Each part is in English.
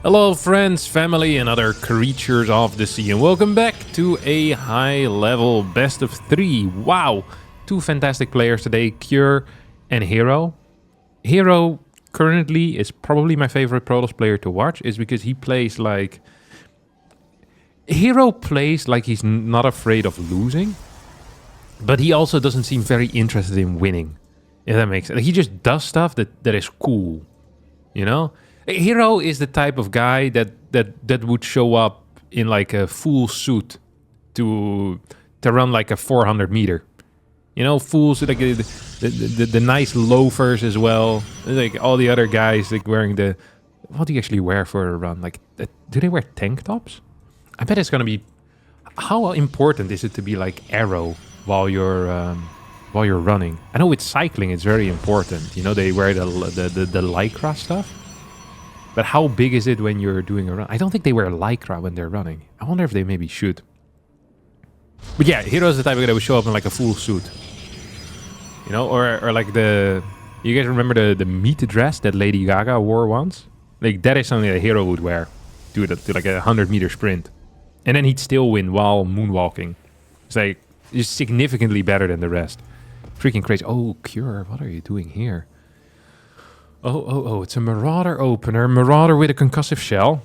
Hello friends, family and other creatures of the sea, and welcome back to a high level best of 3. Wow, two fantastic players today, Cure and Hero. Hero currently is probably my favorite Protoss player to watch, is because he plays like... Hero plays like he's not afraid of losing, but he also doesn't seem very interested in winning, if that makes sense. Like, he just does stuff that is cool, you know? Hero is the type of guy that would show up in like a full suit to run like a 400 meter. You know, fools like the nice loafers as well. Like all the other guys like wearing the... What do you actually wear for a run? Like, do they wear tank tops? I bet it's gonna be... How important is it to be like Arrow while you're running? I know with cycling it's very important. You know, they wear the lycra stuff. But how big is it when you're doing a run? I don't think they wear lycra when they're running. I wonder if they maybe should. But yeah, Hero's the type of guy that would show up in like a full suit. You know, or like the... You guys remember the meat dress that Lady Gaga wore once? Like, that is something that Hero would wear to like a 100-meter sprint. And then he'd still win while moonwalking. It's like, it's significantly better than the rest. Freaking crazy. Oh, Cure, what are you doing here? Oh, it's a Marauder opener. Marauder with a concussive shell.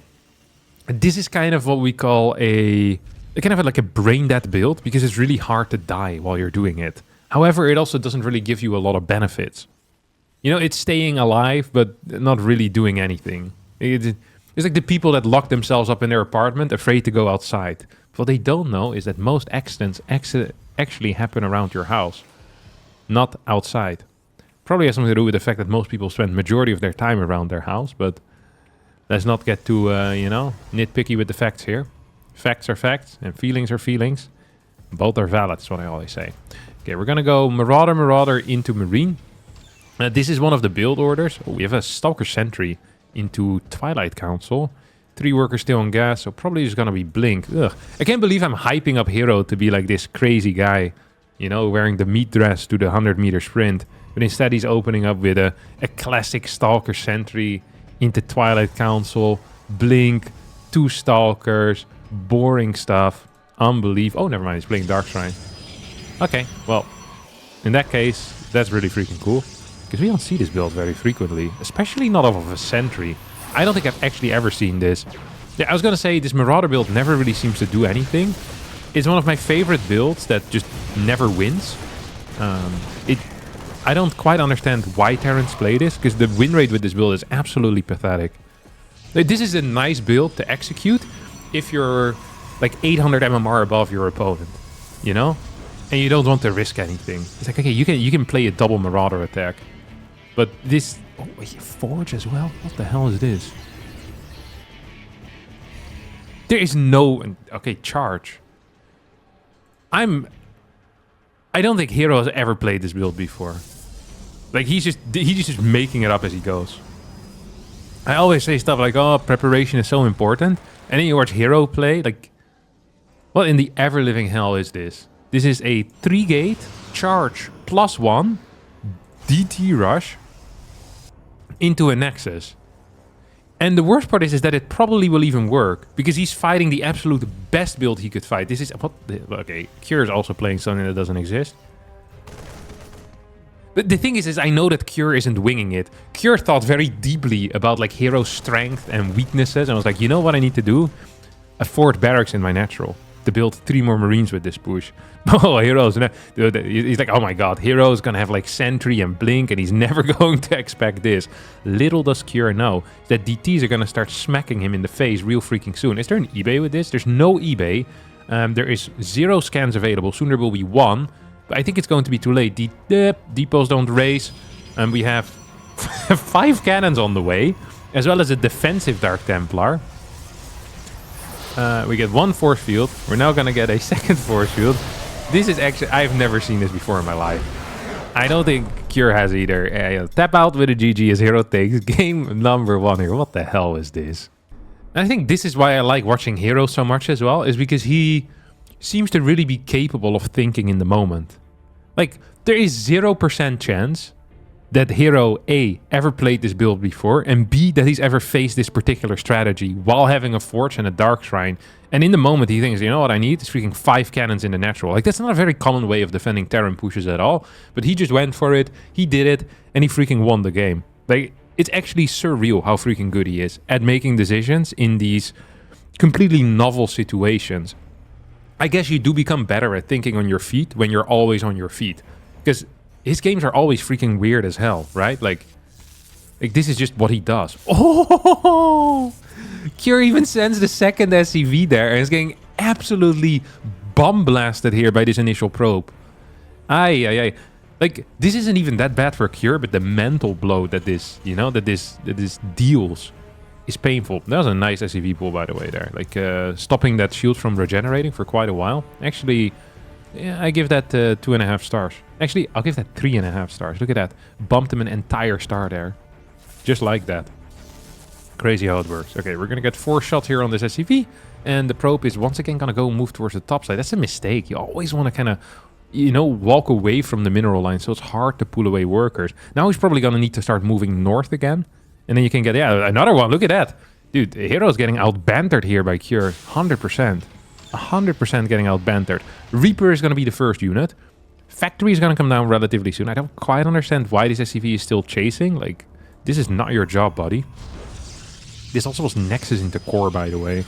This is kind of what we call a kind of like a brain dead build, because it's really hard to die while you're doing it. However, it also doesn't really give you a lot of benefits. You know, it's staying alive, but not really doing anything. It's like the people that lock themselves up in their apartment, afraid to go outside. What they don't know is that most accidents actually happen around your house, not outside. Probably has something to do with the fact that most people spend majority of their time around their house, but let's not get too, nitpicky with the facts here. Facts are facts, and feelings are feelings. Both are valid, is what I always say. Okay, we're gonna go Marauder into Marine. This is one of the build orders. Oh, we have a Stalker Sentry into Twilight Council. 3 workers still on gas, so probably just gonna be Blink. Ugh. I can't believe I'm hyping up Hero to be like this crazy guy, you know, wearing the meat dress to the 100-meter sprint. But instead he's opening up with a classic Stalker Sentry into Twilight Council, Blink, 2 Stalkers, boring stuff, unbelievable. Oh, never mind, he's playing Dark Shrine. Okay, well, in that case, that's really freaking cool. Because we don't see this build very frequently, especially not off of a Sentry. I don't think I've actually ever seen this. Yeah, I was going to say, this Marauder build never really seems to do anything. It's one of my favorite builds that just never wins. I don't quite understand why Terrans play this, because the win rate with this build is absolutely pathetic. Like, this is a nice build to execute if you're like 800 MMR above your opponent, you know? And you don't want to risk anything. It's like, okay, you can play a double Marauder attack. But this... Oh, Forge as well? What the hell is this? There is no... Okay, charge. I don't think Hero has ever played this build before. Like, he's just making it up as he goes. I always say stuff like, oh, preparation is so important. And then you watch Hero play, like... What in the ever-living hell is this? This is a 3-gate, charge, +1, DT rush into a Nexus. And the worst part is that it probably will even work, because he's fighting the absolute best build he could fight. This is... Okay, Cure is also playing something that doesn't exist. But the thing is I know that Cure isn't winging it. Cure thought very deeply about like Hero's strength and weaknesses, and was like, you know what I need to do? A 4th barracks in my natural to build 3 more Marines with this push. Oh, Hero's... He's like, oh my god, Hero's gonna have like Sentry and Blink, and he's never going to expect this. Little does Cure know that DTs are gonna start smacking him in the face real freaking soon. Is there an eBay with this? There's no eBay. There is 0 scans available. Soon there will be 1. But I think it's going to be too late. Depots don't raise. And we have 5 cannons on the way, as well as a defensive Dark Templar. We get 1 force field. We're now going to get a 2nd force field. This is actually... I've never seen this before in my life. I don't think Cure has either. Tap out with a GG as Hero takes game number 1 here. What the hell is this? And I think this is why I like watching Hero so much as well, is because he seems to really be capable of thinking in the moment. Like, there is 0% chance that Hero A ever played this build before, and B that he's ever faced this particular strategy while having a Forge and a Dark Shrine. And in the moment he thinks, you know what I need? It's freaking 5 cannons in the natural. Like, that's not a very common way of defending Terran pushes at all. But he just went for it, he did it, and he freaking won the game. Like, it's actually surreal how freaking good he is at making decisions in these completely novel situations. I guess you do become better at thinking on your feet when you're always on your feet. Because his games are always freaking weird as hell, right? Like this is just what he does. Oh! Cure even sends the second SCV there and is getting absolutely bomb blasted here by this initial probe. Ay. Like, this isn't even that bad for Cure, but the mental blow that this, you know, that this deals is painful. That was a nice SCV pull, by the way, there. Like, stopping that shield from regenerating for quite a while. Actually, yeah, I give that 2.5 stars. Actually, I'll give that 3.5 stars. Look at that. Bumped him an entire star there. Just like that. Crazy how it works. Okay, we're going to get 4 shots here on this SCV. And the probe is once again going to go move towards the top side. That's a mistake. You always want to kind of, you know, walk away from the mineral line. So it's hard to pull away workers. Now he's probably going to need to start moving north again. And then you can get, yeah, another one. Look at that. Dude, the Hero's getting out-bantered here by Cure. 100%. 100% getting out-bantered. Reaper is going to be the first unit. Factory is going to come down relatively soon. I don't quite understand why this SCV is still chasing. Like, this is not your job, buddy. This also was Nexus into core, by the way.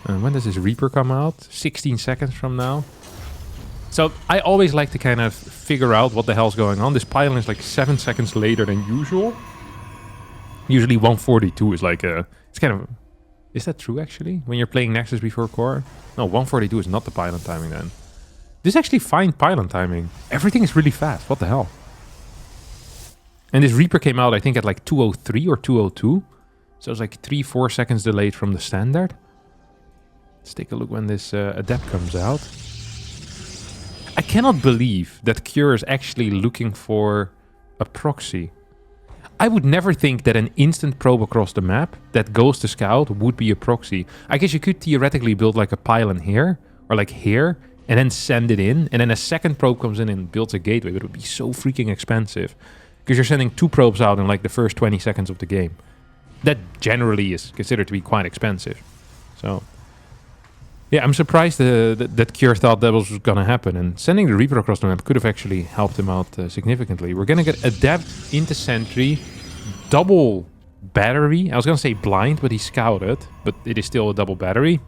When does this Reaper come out? 16 seconds from now. So I always like to kind of figure out what the hell's going on. This pylon is like 7 seconds later than usual. Usually 142 is like a... It's kind of... Is that true, actually? When you're playing Nexus before core? No, 142 is not the pylon timing then. This is actually fine pylon timing. Everything is really fast. What the hell? And this Reaper came out, I think, at like 203 or 202. So it's like 3-4 seconds delayed from the standard. Let's take a look when this Adept comes out. I cannot believe that Cure is actually looking for a proxy. I would never think that an instant probe across the map that goes to scout would be a proxy. I guess you could theoretically build like a pylon here, or like here, and then send it in, and then a second probe comes in and builds a gateway, but it would be so freaking expensive. Because you're sending 2 probes out in like the first 20 seconds of the game. That generally is considered to be quite expensive. So, yeah, I'm surprised that Cure thought that was going to happen. And sending the Reaper across the map could have actually helped him out significantly. We're going to get Adept into Sentry, double battery. I was going to say blind, but he scouted. But it is still a double battery.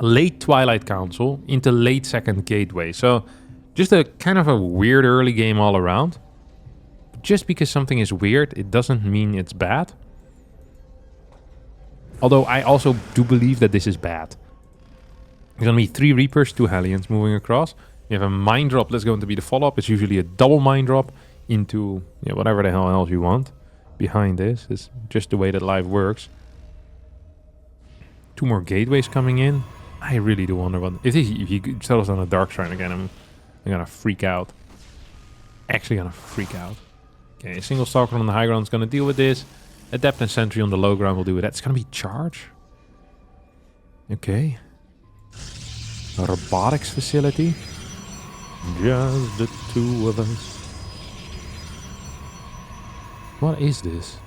Late Twilight Council into late second Gateway. So, just a kind of a weird early game all around. But just because something is weird, it doesn't mean it's bad. Although I also do believe that this is bad. There's going to be 3 Reapers, 2 Hellions moving across. You have a Mine Drop that's going to be the follow-up. It's usually a double Mine Drop into whatever the hell else you want. Behind this is just the way that life works. 2 more Gateways coming in. I really do wonder what... If he settles on a Dark Shrine again, I'm going to freak out. Actually going to freak out. Okay, a single Stalker on the high ground is going to deal with this. Adept and Sentry on the low ground will do it. That's going to be Charge. Okay. A robotics facility. Just the 2 of us. What is this?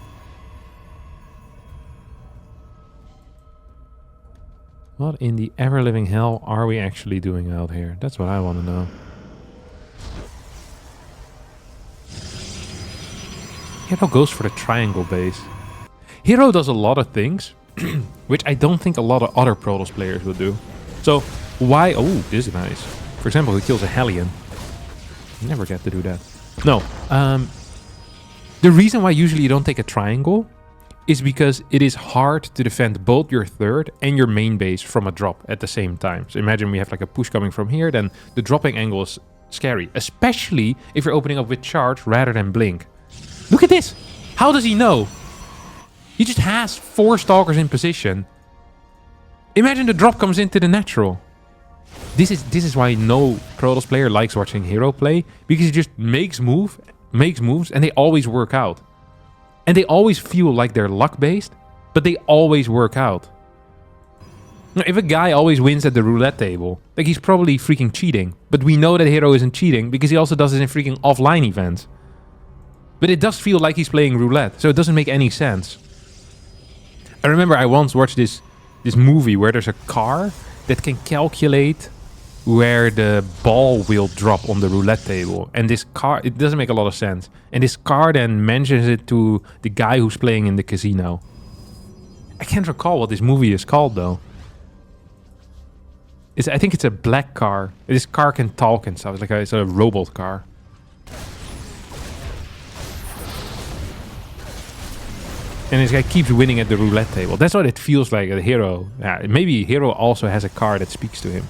What in the ever-living hell are we actually doing out here? That's what I want to know. Hero goes for the triangle base. Hero does a lot of things, which I don't think a lot of other Protoss players would do. So, why... Oh, this is nice. For example, he kills a Hellion. Never get to do that. No. The reason why usually you don't take a triangle is because it is hard to defend both your third and your main base from a drop at the same time. So imagine we have like a push coming from here, then the dropping angle is scary. Especially if you're opening up with charge rather than blink. Look at this! How does he know? He just has 4 Stalkers in position. Imagine the drop comes into the natural. This is why no Protoss player likes watching Hero play, because he just makes moves, and they always work out. And they always feel like they're luck-based, but they always work out. Now, if a guy always wins at the roulette table, like he's probably freaking cheating. But we know that Hero isn't cheating, because he also does it in freaking offline events. But it does feel like he's playing roulette, so it doesn't make any sense. I remember I once watched this movie where there's a car that can calculate where the ball will drop on the roulette table. And this car, it doesn't make a lot of sense. And this car then mentions it to the guy who's playing in the casino. I can't recall what this movie is called though. I think it's a black car. This car can talk and stuff. It's a robot car. And this guy keeps winning at the roulette table. That's what it feels like at Hero. Yeah, maybe Hero also has a car that speaks to him.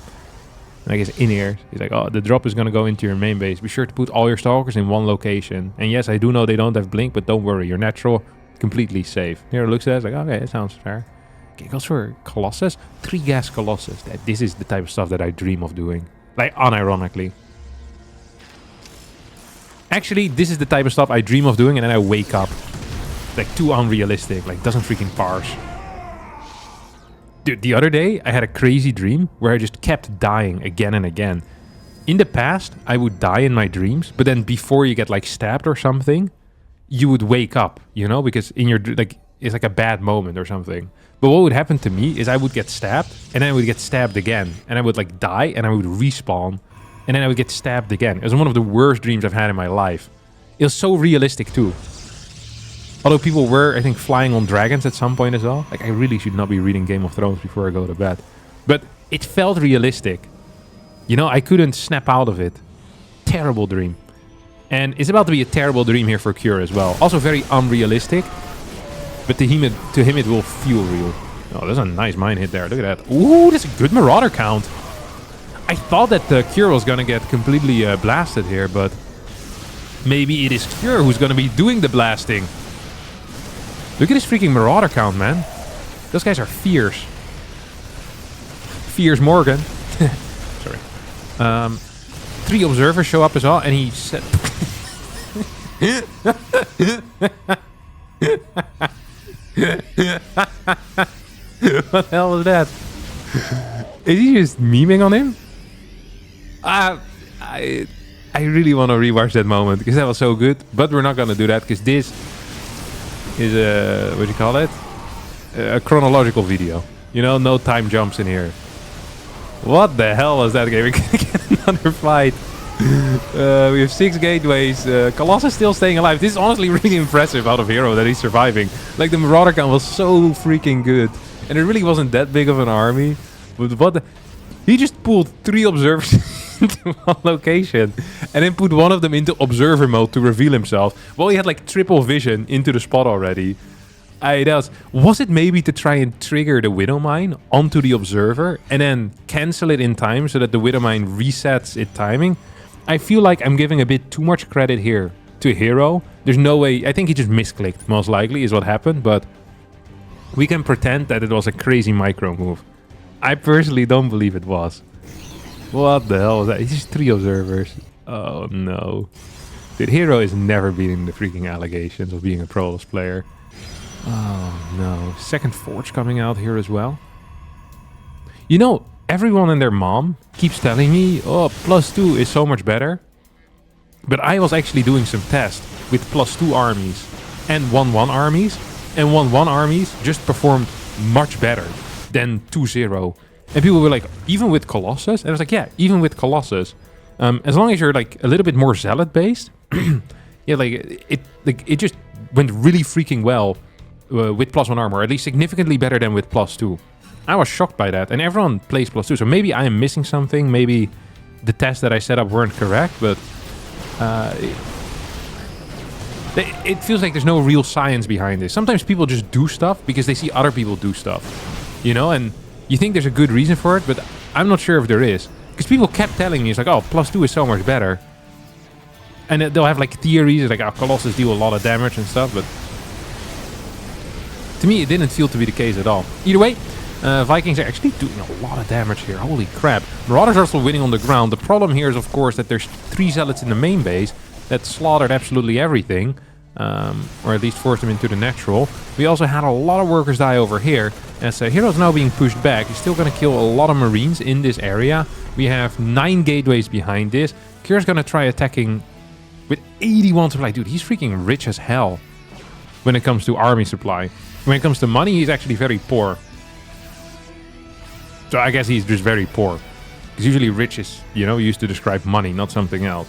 Like his in-ears. He's like, oh, the drop is going to go into your main base. Be sure to put all your stalkers in one location. And yes, I do know they don't have blink, but don't worry. You're natural, completely safe. Hero looks at it, like, okay, that sounds fair. Okay, goes for Colossus. 3 gas Colossus. This is the type of stuff that I dream of doing. Like, unironically. Actually, this is the type of stuff I dream of doing, and then I wake up. Like, too unrealistic. Like, doesn't freaking parse. Dude, the other day, I had a crazy dream where I just kept dying again and again. In the past, I would die in my dreams, but then before you get, like, stabbed or something, you would wake up, you know? Because in your, like, it's like a bad moment or something. But what would happen to me is I would get stabbed, and then I would get stabbed again. And I would, like, die, and I would respawn, and then I would get stabbed again. It was one of the worst dreams I've had in my life. It was so realistic, too. Although people were, I think, flying on dragons at some point as well. Like, I really should not be reading Game of Thrones before I go to bed. But it felt realistic. You know, I couldn't snap out of it. Terrible dream. And it's about to be a terrible dream here for Cure as well. Also very unrealistic. But to him it will feel real. Oh, that's a nice mine hit there. Look at that. Ooh, that's a good Marauder count. I thought that Cure was going to get completely blasted here, but maybe it is Cure who's going to be doing the blasting. Look at this freaking Marauder count, man. Those guys are fierce. Fierce Morgan. Sorry. 3 observers show up as well, and he said... What the hell is that? Is he just memeing on him? I really want to rewatch that moment, because that was so good. But we're not going to do that, because this... is a, what do you call it? A chronological video. You know, no time jumps in here. What the hell was that game? We're gonna get another fight. We have 6 gateways. Colossus still staying alive. This is honestly really impressive out of Hero that he's surviving. Like, the Marauder count was so freaking good. And it really wasn't that big of an army. But what the... He just pulled 3 observers into one location. And then put one of them into observer mode to reveal himself. Well, he had like triple vision into the spot already. Was it maybe to try and trigger the Widow Mine onto the observer and then cancel it in time so that the Widow Mine resets its timing? I feel like I'm giving a bit too much credit here to Hero. There's no way. I think he just misclicked, most likely, is what happened. But we can pretend that it was a crazy micro move. I personally don't believe it was. What the hell was that? It's just 3 observers. Oh no. Dude, Hero is never beating the freaking allegations of being a Protoss player. Oh no. Second Forge coming out here as well. You know, everyone and their mom keeps telling me, oh, +2 is so much better. But I was actually doing some tests with +2 armies and 1-1 armies. And 1-1 armies just performed much better than 2-0. And people were like, even with Colossus? And I was like, yeah, even with Colossus. As long as you're like a little bit more zealot based, yeah, like it just went really freaking well with +1 armor, or at least significantly better than with +2. I was shocked by that, and everyone plays +2, so maybe I am missing something. Maybe the tests that I set up weren't correct, but it feels like there's no real science behind this. Sometimes people just do stuff because they see other people do stuff, you know, and you think there's a good reason for it, but I'm not sure if there is. Because people kept telling me, it's like, oh, +2 is so much better. And they'll have like theories, like, oh, Colossus deal a lot of damage and stuff, but to me, it didn't feel to be the case at all. Either way, Vikings are actually doing a lot of damage here. Holy crap. Marauders are still winning on the ground. The problem here is, of course, that there's 3 zealots in the main base that slaughtered absolutely everything. Or at least forced them into the natural. We also had a lot of workers die over here. As Hero's now being pushed back. He's still going to kill a lot of Marines in this area. We have 9 gateways behind this. Kyr's going to try attacking with 81 supply. Dude, he's freaking rich as hell when it comes to army supply. When it comes to money, he's actually very poor. So I guess he's just very poor. Because usually rich is, you know, used to describe money, not something else.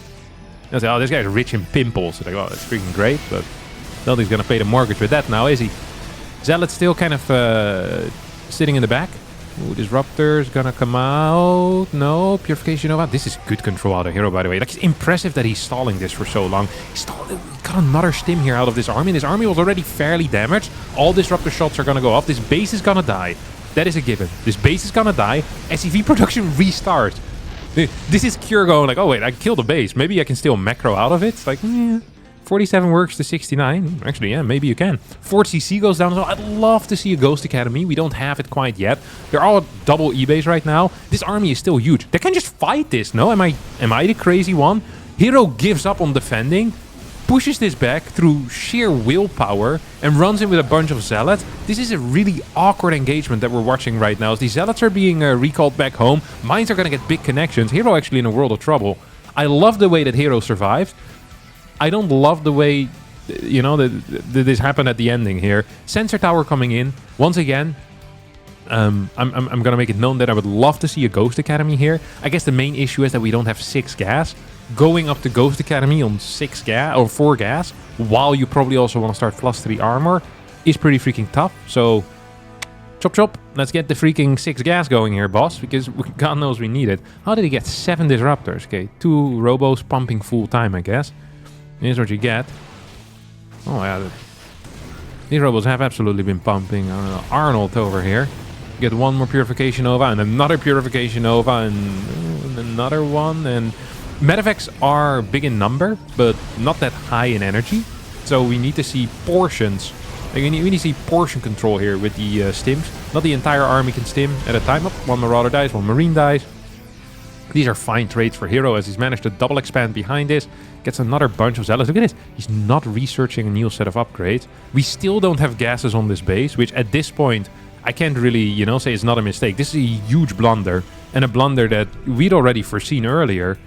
I say, oh, this guy's rich in pimples. Like, oh, that's freaking great, but nobody's gonna pay the mortgage with that now, is he? Zealot's still kind of sitting in the back. Ooh, Disruptor's gonna come out. No, Purification Nova. This is good control out of Hero, by the way. Like, it's impressive that he's stalling this for so long. He got another stim here out of this army. This army was already fairly damaged. All Disruptor shots are gonna go off. This base is gonna die. That is a given. This base is gonna die. SCV production restarts. This is Cure going like, oh wait, I killed the base. Maybe I can still macro out of it. It's like, yeah, 47 works to 69. Actually, yeah, maybe you can. 4 CC goes down as well. I'd love to see a Ghost Academy. We don't have it quite yet. They're all double E-base right now. This army is still huge. They can just fight this, no? Am I the crazy one? Hero gives up on defending, pushes this back through sheer willpower, and runs in with a bunch of Zealots. This is a really awkward engagement that we're watching right now. As these Zealots are being recalled back home, mines are going to get big connections. Hero actually in a world of trouble. I love the way that Hero survived. I don't love the way, you know, that this happened at the ending here. Sensor tower coming in. Once again, I'm going to make it known that I would love to see a Ghost Academy here. I guess the main issue is that we don't have 6 gas. Going up to Ghost Academy on 6 gas or 4 gas, while you probably also want to start +3 armor, is pretty freaking tough. So, chop chop, let's get the freaking 6 gas going here, boss, because God knows we need it. How did he get 7 Disruptors? Okay, 2 Robos pumping full time, I guess. Here's what you get. Oh yeah, these Robos have absolutely been pumping. Arnold over here. Get 1 more Purification Nova and another Purification Nova and another one. And Medevacs are big in number, but not that high in energy. So we need to see portions. Like we need to see portion control here with the stims. Not the entire army can stim at a time. Up, 1 Marauder dies, 1 Marine dies. These are fine trades for Hero as he's managed to double expand behind this. Gets another bunch of Zealots. Look at this. He's not researching a new set of upgrades. We still don't have gases on this base, which at this point, I can't really, you know, say it's not a mistake. This is a huge blunder, and a blunder that we'd already foreseen earlier.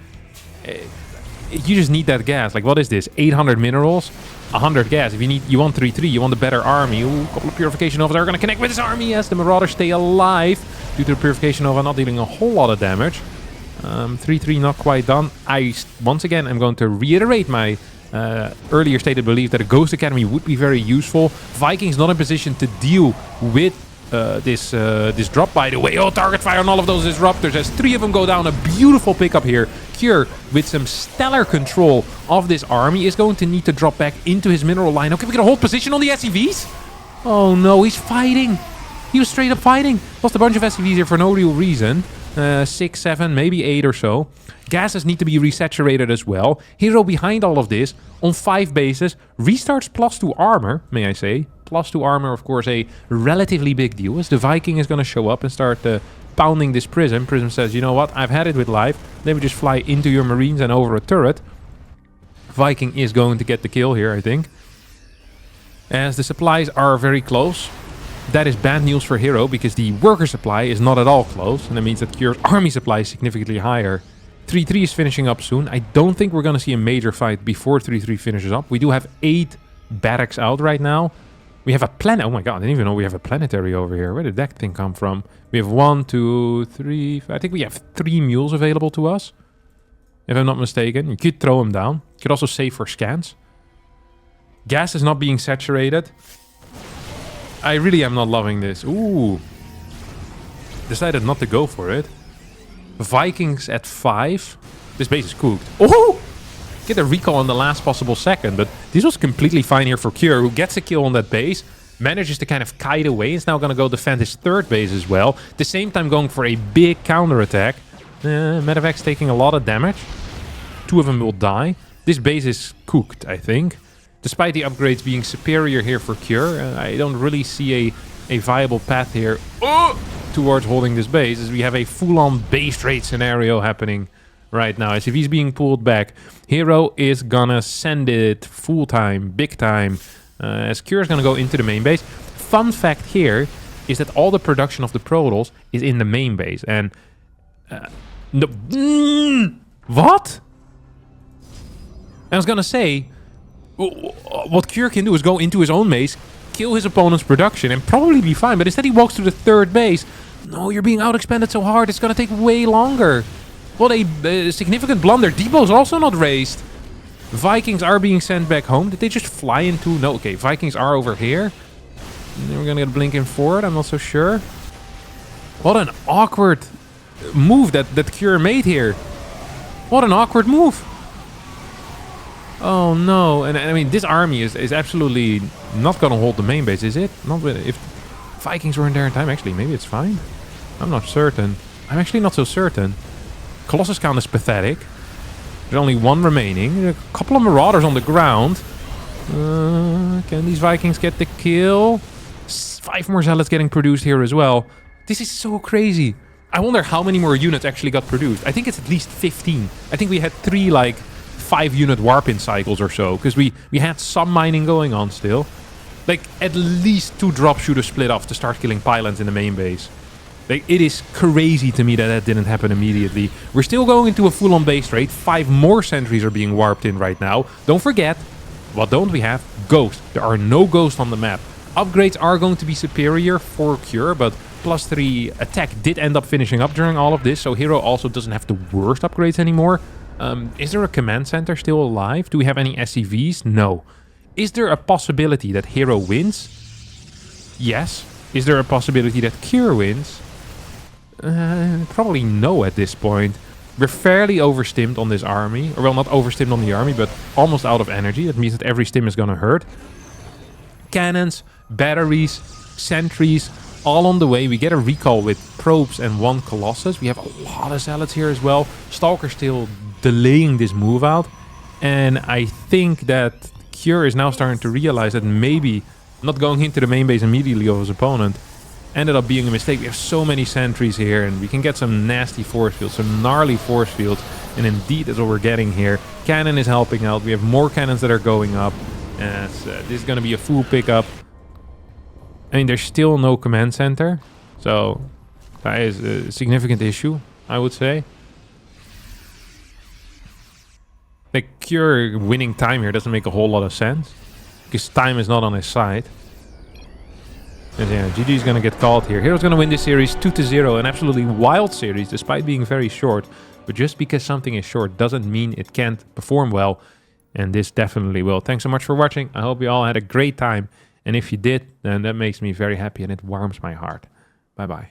You just need that gas. Like, what is this? 800 minerals, 100 gas. If you want 3-3, you want a better army. Ooh, a couple of Purification Novas are going to connect with this army. Yes, the Marauders stay alive due to the Purification Nova not dealing a whole lot of damage. 3-3 not quite done. Once again, I'm going to reiterate my earlier stated belief that a Ghost Academy would be very useful. Vikings not in position to deal with this drop, by the way. Oh, target fire on all of those Disruptors as 3 of them go down. A beautiful pickup here. Cure, with some stellar control of this army, is going to need to drop back into his mineral line. Okay, we get a hold position on the SCVs. Oh no, he's fighting. He was straight up fighting. Lost a bunch of SCVs here for no real reason. 6, 7, maybe 8 or so. Gases need to be resaturated as well. Hero behind all of this on 5 bases. Restarts +2 armor, may I say. +2 armor, of course, a relatively big deal. As the Viking is going to show up and start pounding this Prism. Prism says, you know what, I've had it with life. Let me just fly into your Marines and over a turret. Viking is going to get the kill here, I think. As the supplies are very close. That is bad news for Hero, because the worker supply is not at all close. And that means that Cure's army supply is significantly higher. 3-3 is finishing up soon. I don't think we're going to see a major fight before 3-3 finishes up. We do have 8 barracks out right now. We have a planet. Oh my god, I didn't even know we have a planetary over here. Where did that thing come from? We have 1, 2, 3... I think we have 3 mules available to us. If I'm not mistaken. You could throw them down. You could also save for scans. Gas is not being saturated. I really am not loving this. Ooh. Decided not to go for it. Vikings at 5. This base is cooked. Oh! Get a recall on the last possible second. But this was completely fine here for Cure, who gets a kill on that base. Manages to kind of kite away. Is now going to go defend his 3rd base as well. At the same time going for a big counterattack. Medevac's taking a lot of damage. 2 of them will die. This base is cooked, I think. Despite the upgrades being superior here for Cure, I don't really see a viable path here towards holding this base, as we have a full-on base trade scenario happening right now. As if he's being pulled back, Hero is gonna send it full-time, big time, as Cure is gonna go into the main base. Fun fact here is that all the production of the Protoss is in the main base, and... no, what? I was gonna say, what Cure can do is go into his own base, kill his opponent's production, and probably be fine. But instead he walks to the third base. No, you're being out-expanded so hard, it's gonna take way longer. What a significant blunder. Depot's also not raised. Vikings are being sent back home. Did they just fly into... No, okay, Vikings are over here. And then we're gonna get Blinking forward, I'm not so sure. What an awkward move that Cure made here. What an awkward move. Oh no, and I mean, this army is absolutely not gonna hold the main base, is it? Not if Vikings weren't there in time. Actually, maybe it's fine. I'm not certain. I'm actually not so certain. Colossus count is pathetic. There's only one remaining. A couple of Marauders on the ground. Can these Vikings get the kill? 5 more Zealots getting produced here as well. This is so crazy. I wonder how many more units actually got produced. I think it's at least 15. I think we had 3 like 5-unit warp-in cycles or so, because we had some mining going on still. Like, at least 2 drops should have split off to start killing pylons in the main base. Like, it is crazy to me that that didn't happen immediately. We're still going into a full-on base trade. 5 more sentries are being warped in right now. Don't forget, what don't we have? Ghosts. There are no ghosts on the map. Upgrades are going to be superior for Cure, but +3 attack did end up finishing up during all of this, so Hero also doesn't have the worst upgrades anymore. Is there a command center still alive? Do we have any SCVs? No. Is there a possibility that Hero wins? Yes. Is there a possibility that Cure wins? Probably no at this point. We're fairly overstimmed on this army. Or well, not overstimmed on the army, but almost out of energy. That means that every stim is gonna hurt. Cannons, batteries, sentries, all on the way. We get a recall with probes and 1 Colossus. We have a lot of Zealots here as well. Stalker still delaying this move out. And I think that Cure is now starting to realize that maybe not going into the main base immediately of his opponent ended up being a mistake. We have so many sentries here, and we can get some nasty force fields, some gnarly force fields, and indeed that's what we're getting here. Cannon is helping out. We have more cannons that are going up, and this is going to be a full pickup. I mean, there's still no command center, so that is a significant issue, I would say. Like, Cure winning time here doesn't make a whole lot of sense, because time is not on his side. And yeah, GG is going to get called here. Hero's going to win this series 2-0. An absolutely wild series, despite being very short. But just because something is short doesn't mean it can't perform well. And this definitely will. Thanks so much for watching. I hope you all had a great time. And if you did, then that makes me very happy and it warms my heart. Bye-bye.